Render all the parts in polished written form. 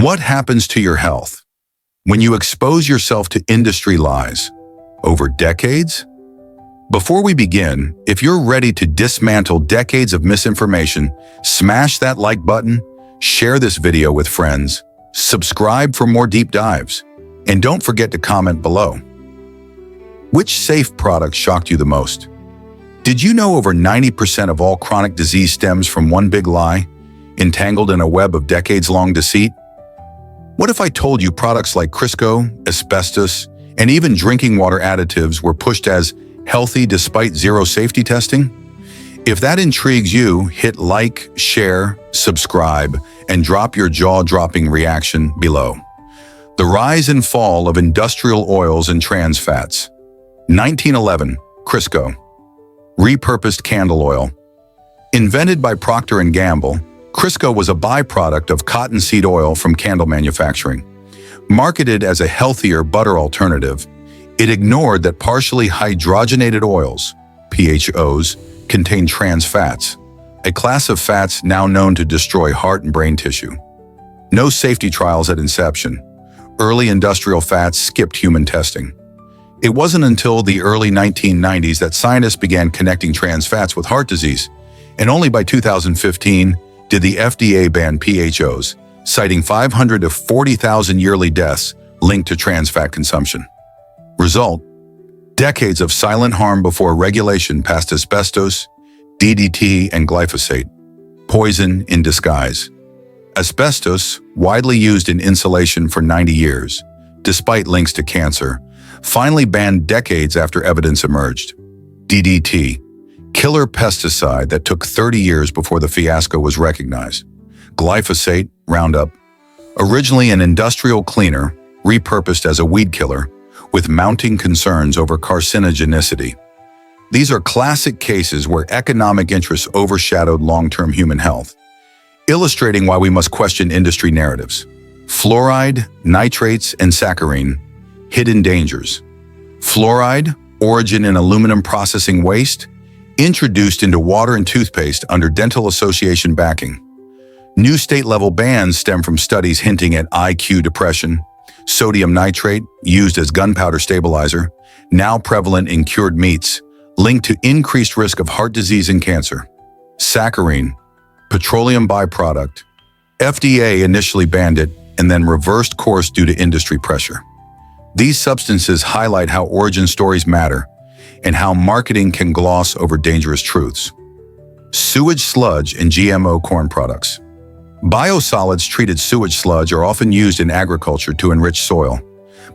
What happens to your health when you expose yourself to industry lies over decades? Before we begin, if you're ready to dismantle decades of misinformation, smash that like button, share this video with friends, subscribe for more deep dives, and don't forget to comment below. Which safe product shocked you the most? Did you know over 90% of all chronic disease stems from one big lie, entangled in a web of decades-long deceit? What if I told you products like Crisco, asbestos, and even drinking water additives were pushed as healthy despite zero safety testing? If that intrigues you, hit like, share, subscribe, and drop your jaw-dropping reaction below. The rise and fall of industrial oils and trans fats. 1911, Crisco. Repurposed candle oil. Invented by Procter & Gamble, Crisco was a byproduct of cottonseed oil from candle manufacturing. Marketed as a healthier butter alternative, it ignored that partially hydrogenated oils, PHOs, contain trans fats, a class of fats now known to destroy heart and brain tissue. No safety trials at inception. Early industrial fats skipped human testing. It wasn't until the early 1990s that scientists began connecting trans fats with heart disease, and only by 2015 did the FDA ban PHOs, citing 500 to 40,000 yearly deaths linked to trans fat consumption. Result: decades of silent harm before regulation passed asbestos, DDT, and glyphosate. Poison in disguise. Asbestos, widely used in insulation for 90 years, despite links to cancer, finally banned decades after evidence emerged. DDT, killer pesticide that took 30 years before the fiasco was recognized. Glyphosate, Roundup, originally an industrial cleaner, repurposed as a weed killer, with mounting concerns over carcinogenicity. These are classic cases where economic interests overshadowed long-term human health, illustrating why we must question industry narratives. Fluoride, nitrates, and saccharine, hidden dangers. Fluoride, origin in aluminum processing waste, introduced into water and toothpaste under Dental Association backing. New state-level bans stem from studies hinting at IQ depression. Sodium nitrate, used as gunpowder stabilizer, now prevalent in cured meats, linked to increased risk of heart disease and cancer. Saccharine, petroleum byproduct. FDA initially banned it and then reversed course due to industry pressure. These substances highlight how origin stories matter and how marketing can gloss over dangerous truths. Sewage sludge and GMO corn products. Biosolids treated sewage sludge are often used in agriculture to enrich soil,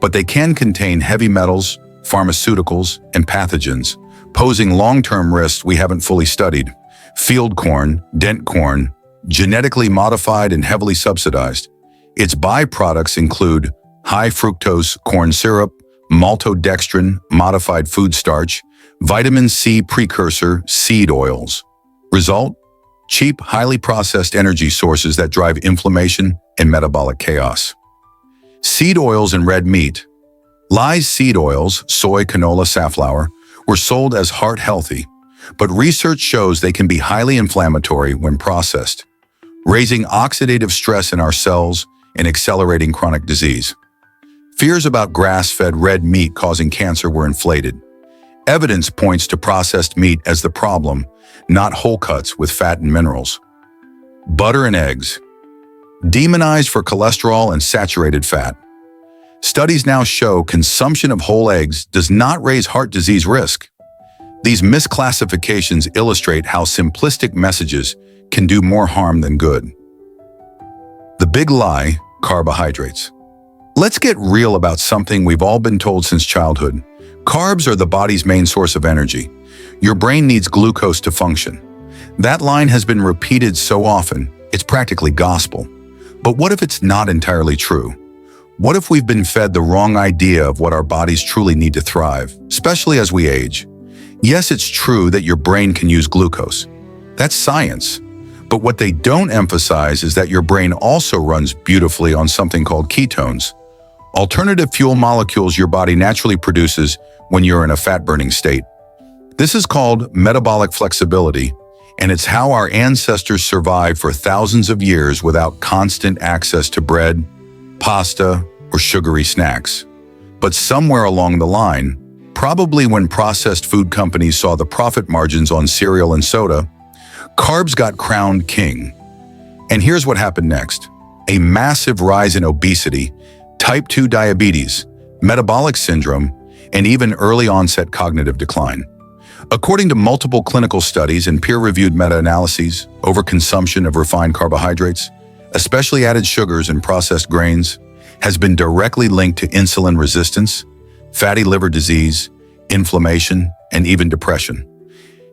but they can contain heavy metals, pharmaceuticals, and pathogens, posing long-term risks we haven't fully studied. Field corn, dent corn, genetically modified and heavily subsidized. Its byproducts include high fructose corn syrup, maltodextrin, modified food starch, vitamin C precursor, seed oils. Result: cheap, highly processed energy sources that drive inflammation and metabolic chaos. Seed oils and red meat. Lies seed oils, soy, canola, safflower, were sold as heart healthy, but research shows they can be highly inflammatory when processed, raising oxidative stress in our cells and accelerating chronic disease. Fears about grass-fed red meat causing cancer were inflated. Evidence points to processed meat as the problem, not whole cuts with fat and minerals. Butter and eggs. Demonized for cholesterol and saturated fat. Studies now show consumption of whole eggs does not raise heart disease risk. These misclassifications illustrate how simplistic messages can do more harm than good. The big lie: carbohydrates. Let's get real about something we've all been told since childhood. Carbs are the body's main source of energy. Your brain needs glucose to function. That line has been repeated so often, it's practically gospel. But what if it's not entirely true? What if we've been fed the wrong idea of what our bodies truly need to thrive, especially as we age? Yes, it's true that your brain can use glucose. That's science. But what they don't emphasize is that your brain also runs beautifully on something called ketones, alternative fuel molecules your body naturally produces when you're in a fat-burning state. This is called metabolic flexibility, and it's how our ancestors survived for thousands of years without constant access to bread, pasta, or sugary snacks. But somewhere along the line, probably when processed food companies saw the profit margins on cereal and soda, carbs got crowned king. And here's what happened next. A massive rise in obesity, type 2 diabetes, metabolic syndrome, and even early onset cognitive decline. According to multiple clinical studies and peer-reviewed meta-analyses, overconsumption of refined carbohydrates, especially added sugars and processed grains, has been directly linked to insulin resistance, fatty liver disease, inflammation, and even depression.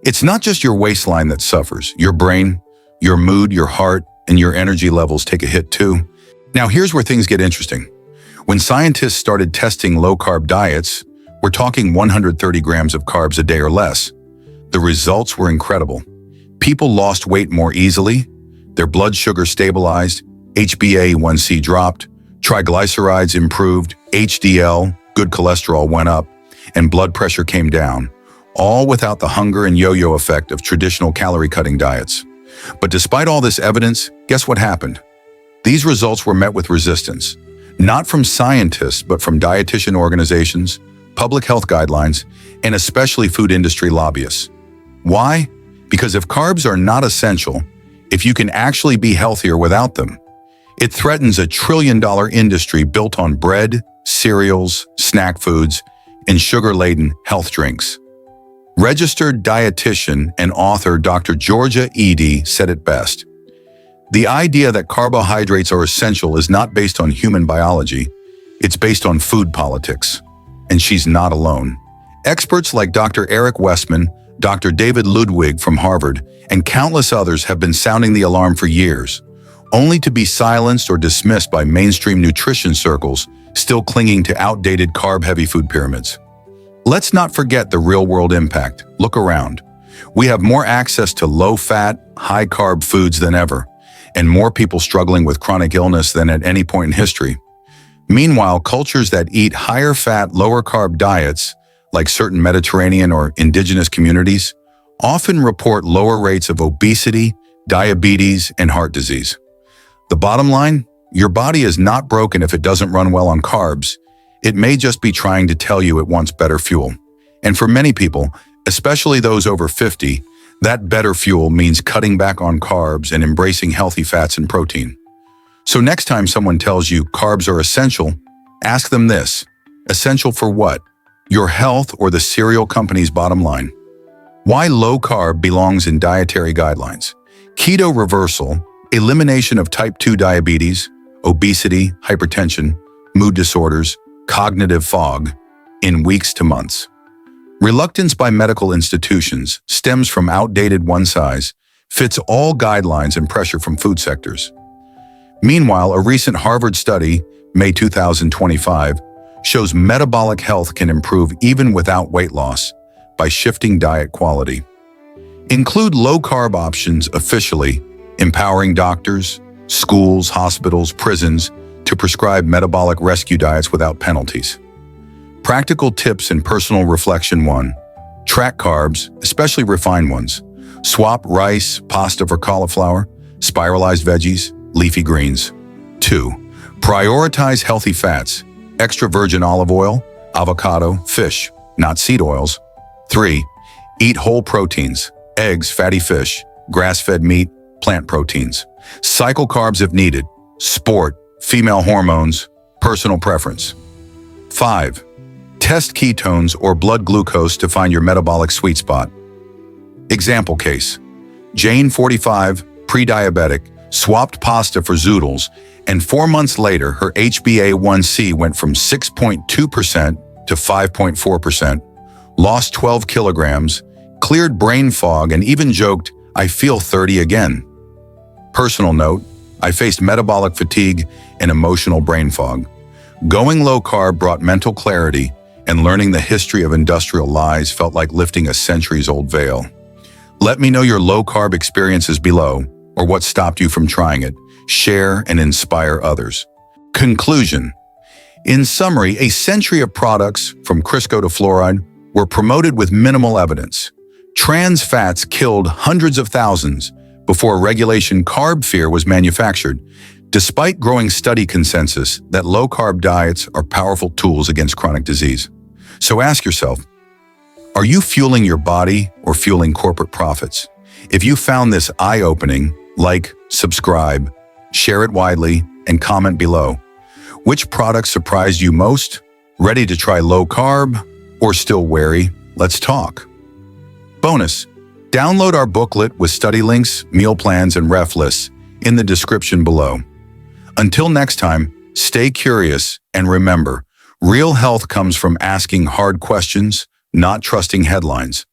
It's not just your waistline that suffers. Your brain, your mood, your heart, and your energy levels take a hit too. Now here's where things get interesting. When scientists started testing low-carb diets, we're talking 130 grams of carbs a day or less. The results were incredible. People lost weight more easily, their blood sugar stabilized, HbA1c dropped, triglycerides improved, HDL, good cholesterol went up, and blood pressure came down, all without the hunger and yo-yo effect of traditional calorie-cutting diets. But despite all this evidence, guess what happened? These results were met with resistance, not from scientists, but from dietitian organizations, public health guidelines, and especially food industry lobbyists. Why? Because if carbs are not essential, if you can actually be healthier without them, it threatens a trillion-dollar industry built on bread, cereals, snack foods, and sugar-laden health drinks. Registered dietitian and author Dr. Georgia Edie said it best. The idea that carbohydrates are essential is not based on human biology, it's based on food politics. And she's not alone. Experts like Dr. Eric Westman, Dr. David Ludwig from Harvard, and countless others have been sounding the alarm for years, only to be silenced or dismissed by mainstream nutrition circles still clinging to outdated carb-heavy food pyramids. Let's not forget the real-world impact. Look around. We have more access to low-fat, high-carb foods than ever, and more people struggling with chronic illness than at any point in history. Meanwhile, cultures that eat higher-fat, lower-carb diets, like certain Mediterranean or indigenous communities, often report lower rates of obesity, diabetes, and heart disease. The bottom line? Your body is not broken if it doesn't run well on carbs. It may just be trying to tell you it wants better fuel. And for many people, especially those over 50, that better fuel means cutting back on carbs and embracing healthy fats and protein. So next time someone tells you carbs are essential, ask them this: essential for what? Your health or the cereal company's bottom line? Why low carb belongs in dietary guidelines? Keto reversal, elimination of type 2 diabetes, obesity, hypertension, mood disorders, cognitive fog, in weeks to months. Reluctance by medical institutions stems from outdated one-size-fits-all guidelines and pressure from food sectors. Meanwhile, a recent Harvard study, May 2025, shows metabolic health can improve even without weight loss by shifting diet quality. Include low-carb options officially, empowering doctors, schools, hospitals, prisons to prescribe metabolic rescue diets without penalties. Practical tips and personal reflection: 1. Track carbs, especially refined ones. Swap rice, pasta for cauliflower, spiralized veggies, leafy greens. 2. Prioritize healthy fats, extra virgin olive oil, avocado, fish, not seed oils. 3. Eat whole proteins, eggs, fatty fish, grass-fed meat, plant proteins. Cycle carbs if needed. Sport, female hormones, personal preference. 5. Test ketones or blood glucose to find your metabolic sweet spot. Example case: Jane, 45, pre-diabetic, swapped pasta for zoodles, and 4 months later, her HbA1c went from 6.2% to 5.4%, lost 12 kilograms, cleared brain fog, and even joked, "I feel 30 again." Personal note: I faced metabolic fatigue and emotional brain fog. Going low-carb brought mental clarity, and learning the history of industrial lies felt like lifting a centuries-old veil. Let me know your low-carb experiences below, or what stopped you from trying it. Share and inspire others. Conclusion: in summary, a century of products, from Crisco to fluoride, were promoted with minimal evidence. Trans fats killed hundreds of thousands before regulation carb fear was manufactured. despite growing study consensus that low-carb diets are powerful tools against chronic disease. So ask yourself, are you fueling your body or fueling corporate profits? If you found this eye-opening, like, subscribe, share it widely, and comment below. Which product surprised you most? Ready to try low-carb or still wary? Let's talk. Bonus: download our booklet with study links, meal plans, and ref lists in the description below. Until next time, stay curious and remember, real health comes from asking hard questions, not trusting headlines.